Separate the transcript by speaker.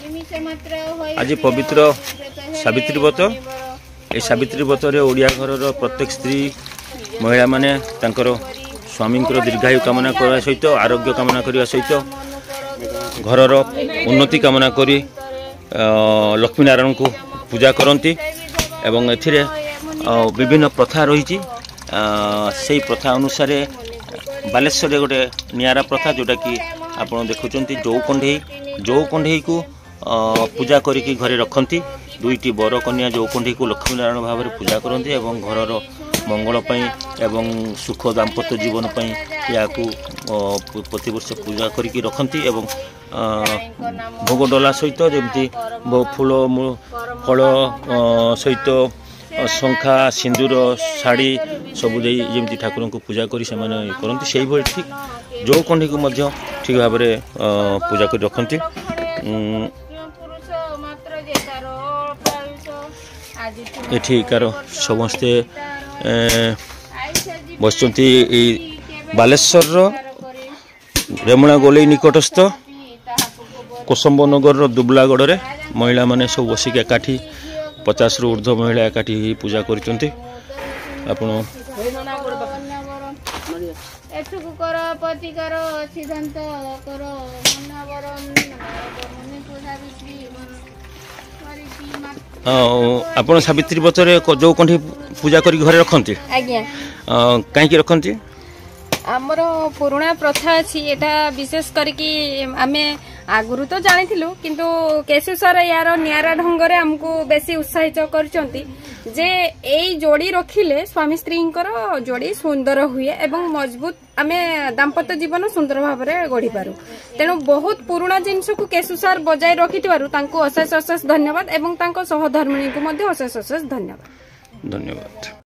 Speaker 1: आज पवित्र सावित्री व्रत ए सावित्री व्रत ओडिया घर प्रत्येक स्त्री महिला माने तांकर स्वामी दीर्घायु कामना करने सहित आरोग्य कामना करने सहित घरर उन्नति कामना करी लक्ष्मी नारायण को पूजा करती एवं एथिरे विभिन्न प्रथा रही से प्रथा अनुसार बालेश्वर गोटे नियारा प्रथा जोटा कि आपड़ देखुं जौ कंढे को पूजा करिकी घरे रखती दुईटी बर कन्या जौ कंढे को लक्ष्मी नारायण भाव में पूजा करती एवं घरर मंगल एवं सुख दाम्पत्य जीवन या प्रतिवर्ष पूजा करिकी रखती एवं भोग डला सहित जमी फूल फल सहित शंखा सिंदूर शाढ़ी सबू जमी ठाकुर को पूजा करी से करती से ठीक जौ कंढी को ठीक भाव में पूजा कर रखती एठिकार समस्ते बसचंती बालेश्वर रेमुणा गोलई निकटस्थ कोसंब नगर दुबलागढ़ में महिला माने सब बसिक एकाठी 50 रु ऊर्ध्व महिला एकाठी पूजा करते आपण आपण सावित्री व्रत जौ कंठी पूजा करी घरे रखती कहीं रखती
Speaker 2: आमर पुराणा प्रथा अच्छी एटा विशेष करके आमे आगुरु तो जानी किंतु केशुसर यार नियारा ढंग रे हमको बेसी उत्साहित करचंती जे एई जोड़ी रखिले स्वामी स्त्री जोड़ी सुंदर हुए एवं मजबूत आमे दाम्पत्य जीवन सुंदर भाव में गढ़ी पारू तेणु बहुत पुराणा जिनस को केशुसर बजाय रखिथिबारु तांको अशेष अशेष धन्यवाद एवं तांको सहधर्मिणी को मध्य अशेष अशेष धन्यवाद।